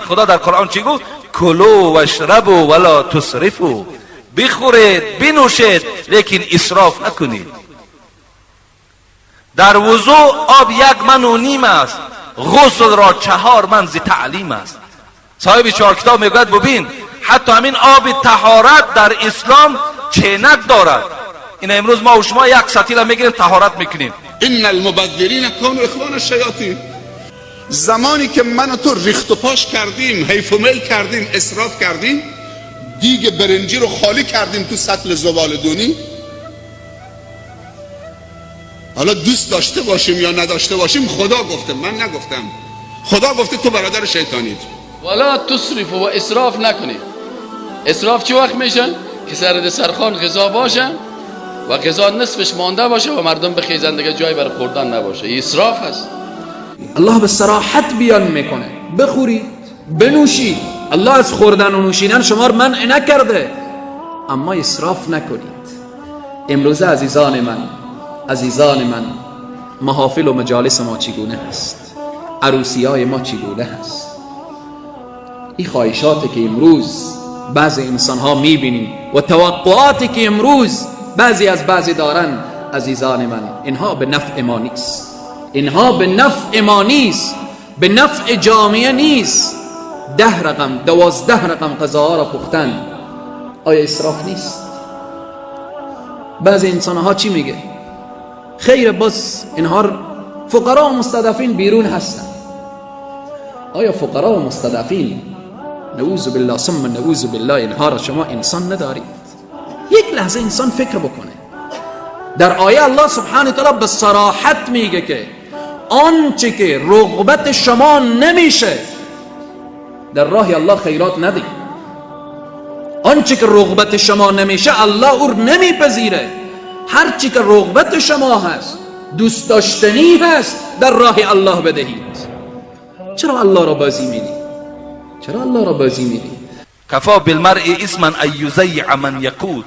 خدا در قرآن چی گفت؟ کلوا واشربوا ولا تسرفوا، بخورید بنوشید لیکن اسراف نکنید. در وضوء آب 1 من و نیم است، غسل را 4 من ز تعلیم است. صاحب 4 کتاب میگوید ببین حتی همین آب طهارت در اسلام چینک دارد. این امروز ما و شما 1 سطیل میگیریم طهارت میکنیم. ان المبذرین کانوا اخوان الشیاطین. زمانی که من و تو ریخت و پاش کردیم، حیف و میل کردیم، اسراف کردیم، دیگ برنجی رو خالی کردیم تو سطل زباله‌دونی، حالا دوست داشته باشیم یا نداشته باشیم خدا گفته، من نگفتم، خدا گفته تو برادر شیطانید. ولا تصرف و اسراف نکنید. اسراف چه وقت میشه؟ که سر سرخان غذا باشه و غذا نصفش مانده باشه و مردم بخیزن دیگه جای برای خوردن نباشه. این اسراف است. الله به صراحت بیان میکنه بخورید بنوشید. الله از خوردن و نوشیدن شما رو منع نکرده، اما اسراف نکنید. امروزه عزیزان من محافل و مجالس ما چگونه هست؟ عروسی های ما چگونه هست؟ این خواهشاتی که امروز بعضی انسان ها میبینیم و توقعاتی که امروز بعضی دارن، عزیزان من اینها به نفع ما نیست. اینها به نفع ما نیست، به نفع جامعه نیست. 10 رقم 12 رقم غذاها را پختن، آیا اسراف نیست؟ بعضی انسان ها چی میگه؟ خیر بس اینها فقرا و مستضعفین بیرون هستن. آیا فقرا و مستضعفین نعوذ بالله ثم نعوذ بالله اینها را شما انسان ندارید؟ یک لحظه انسان فکر بکنه. در آیه الله سبحانه تعالی به صراحت میگه که آنچه که رغبت شما نمیشه در راه الله خیرات ندید. آنچه که رغبت شما نمیشه الله او نمیپذیره. هر چی که رغبت شما هست، دوست داشتنی هست، در راه الله بدهید. چرا الله را بازی میدید؟ چرا الله را بازی میدید؟ کفا بالمرء اسما ان یضیع من یقود.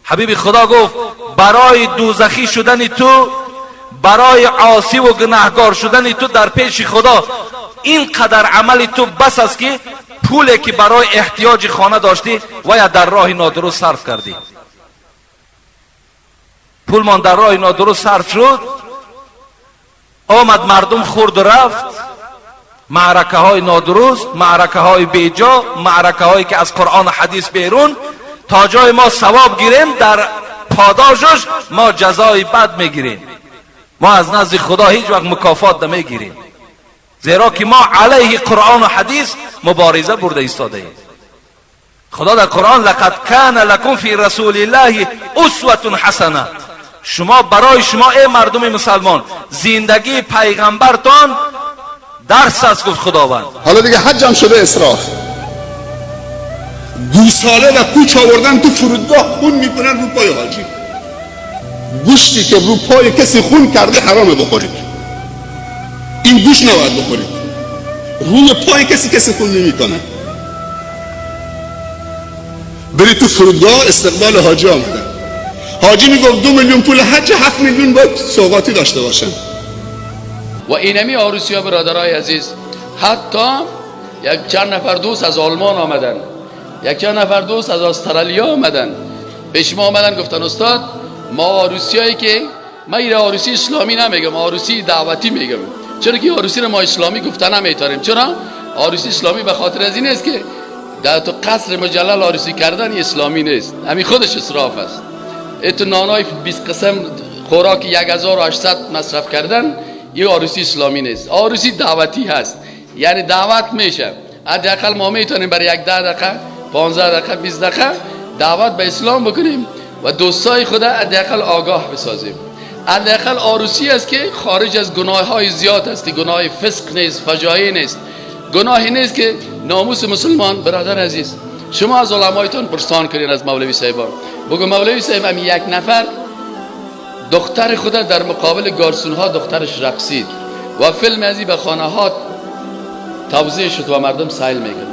حبیب خدا گفت برای دوزخی شدن تو، برای عاصی و گناهکار شدن تو در پیش خدا اینقدر عمل تو بس است که پولی که برای احتیاج خانه داشتی و یا در راه نادرست صرف کردی. پول من در راه نادرست صرف شد، آمد مردم خورد و رفت. معرکه های نادرست، معرکه های بیجا، معرکه هایی که از قرآن و حدیث بیرون، تا جای ما ثواب گیریم در پاداشش ما جزای بد میگیریم. ما از نزد خدا هیچ وقت مکافات نمیگیریم، زیرا که ما علیه قرآن و حدیث مبارزه برده ایستاده ایم. خدا در قرآن لقد کان لکم فی رسول الله اسوة حسنه، شما برای شما ای مردم مسلمان زندگی پیغمبرتان درس است گفت خداوند. حالا دیگه حج هم شده اسراف. 2 ساله و کوچ آوردن تو فرودگاه خون میکنن رو پای حاجی. گوشتی که رو پای کسی خون کرده حرامه بخورید. این گوشت نباید بخورید. روی پای کسی خون نمیکنه. برید تو فرودگاه استقبال حاجی آمدن. حاجی میگفت 2 میلیون پول حج، 7 میلیون باید سوغاتی داشته باشن. و اینمی عروسی ها برادرای عزیز، حتی یک چند نفر دوست از آلمان آمدن، یک چند نفر دوست از استرالیا آمدن، پیش ما آمدن گفتن استاد ما عروسی هایی که ما این عروسی اسلامی نمیگم، عروسی دعوتی میگم. چرا که عروسی رو ما اسلامی گفتن نمیتاریم؟ چرا؟ عروسی اسلامی به خاطر از این است که در تو قصر مجلل عروسی کردن اسلامی نیست، همین خودش اسراف است. اتو نانای 20 قسم خوراک 1800 مصرف کردن یه عروسی اسلامی نیست، عروسی دعوتی هست. یعنی دعوت میشه، حداقل ما میتونیم برای یک 10 دقیقه 15 دقیقه 20 دقیقه دعوت به اسلام بکنیم و دوستای خدا حداقل آگاه بسازیم. حداقل عروسی است که خارج از گناه های زیاد است، گناه فسق نیست، فجایع نیست، گناهی نیست که ناموس مسلمان. برادر عزیز شما از علمایتون پرسان کنین، از مولوی صاحبان بگو مولوی صاحب هم یک نفر دختر خدا در مقابل گارسون ها دخترش رقصید و فیلم ازی به خانه ها توزیع شد و مردم سایل میگن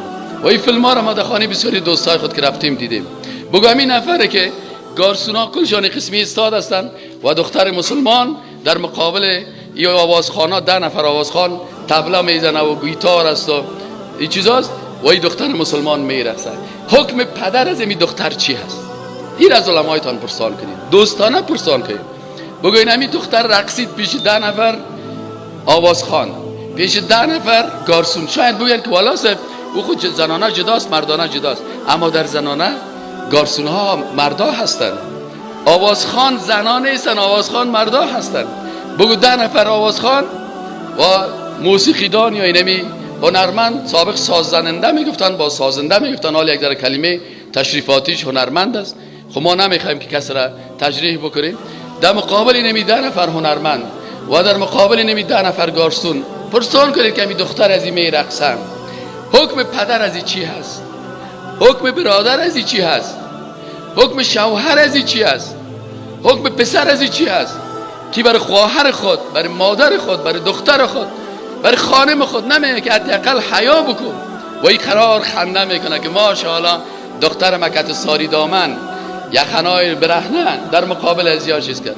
و این فیلم ها را ما در خانه بسیاری دوستای خود که رفتیم دیدیم. بگو همین نفره که گارسون ها کلشان قسمی استاد هستن و دختر مسلمان در مقابل یا آوازخانه 10 نفر آوازخان طبله میزنه و گیتار است و این چیزاست و این دختر مسلمان میرقصه. حکم پدر از این دختر چی هست؟ این از علمایتان پرسان کنید، دوستانه پرسان کنید. بگوین همین دختر رقصید پیش 10 نفر آوازخوان، پیش 10 نفر گارسون. شاید بگوین که والا صاحب او خود زنانه جداست مردانه جداست، اما در زنانه گارسون ها مردا هستن، آوازخوان زنانه نیستن، آوازخوان مردا هستن. بگو 10 نفر آوازخوان و موسیقیدان یا اینمی هنرمند، سابق سازنده میگفتن با سازنده میگفتن، حال یک در کلمه تشریفاتیش هنرمند است. خب ما نمیخوایم که کسی را تجریح بکنیم. در مقابل اینمی 10 نفر هنرمند و در مقابل اینمی 10 نفر گارسون پرسان کنید که این دختر از این میرقصن، حکم پدر از این چی هست؟ حکم برادر از این چی هست؟ حکم شوهر از این چی هست؟ حکم پسر از این چی هست که برای خواهر خود، برای مادر خود، برای دختر خود، برای خانم خود نمیگه که حداقل حیا بکن و این قرار خنده میکنه که ماشاءالله دختر مکت ساری دامن یخنای برهنه در مقابل از یا چیز کرد.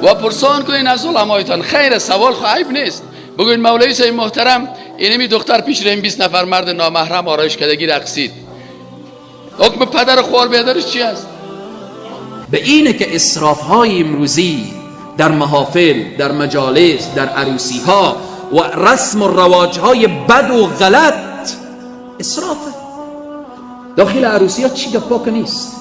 و پرسان کنین از علمایتان، خیر سوال خواهیب نیست. بگوین مولوی صاحب محترم اینمی دختر پیش ریم 20 نفر مرد نامحرم آرایش کردگی رقصید، حکم پدر خوار بیادرش چی است؟ به اینه که اسراف های امروزی در محافل، در مجالس، در عروسی ها و رسم و رواج های بد و غلط اسرافه. داخل عروسی ها چی گپا نیست.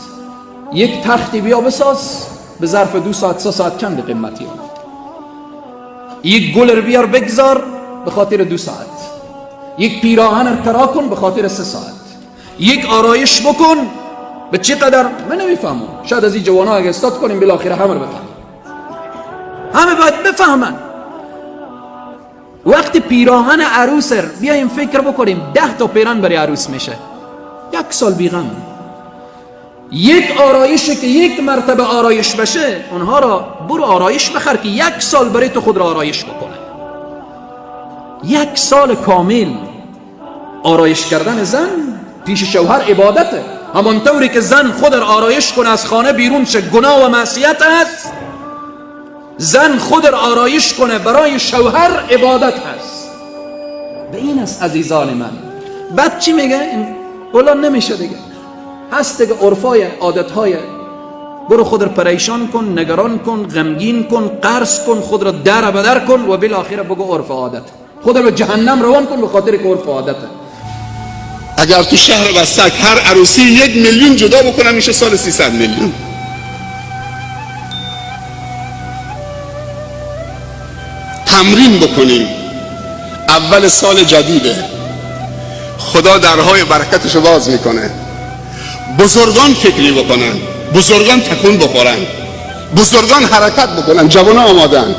یک تختی بیا بساز به ظرف 2 ساعت 3 ساعت چند قیمتی ها. یک گل بیار بگذار به خاطر 2 ساعت. یک پیراهن ارترا کن به خاطر 3 ساعت. یک آرایش بکن به چقدر من نمیفهمم. شاید از این جوانا اگه استاد کنیم بالاخره همه رو بفهمن، همه باید بفهمن. وقتی پیراهن عروس بیایم فکر بکنیم 10 تا پیراهن برای عروس میشه، 1 سال بیغم. یک آرایشی که 1 مرتبه آرایش بشه، اونها را برو آرایش بخر که 1 سال برای تو خود را آرایش بکنه. 1 سال کامل آرایش کردن زن پیش شوهر عبادته. همانطوری که زن خود را آرایش کنه از خانه بیرون شه گناه و معصیت است، زن خود را آرایش کنه برای شوهر عبادت هست. به این است عزیزان من. بعد چی میگه؟ این اولا نمیشه دیگه، هست دیگه عرفای عادتهای. برو خود را پریشان کن، نگران کن، غمگین کن، قرض کن، خود را در بدر کن و بالاخره بگو عرف عادت. خود را به جهنم روان کن به خاطر که عرف عادته. اگر تو شهر وسط هر عروسی 1 میلیون جدا بکنم میشه سال 300 میلیون. تمرین بکنیم. اول سال جدیده، خدا درهای برکتشو باز میکنه. بزرگان فکری بکنن، بزرگان تکون بخورن، بزرگان حرکت بکنن، جوانان آمادن.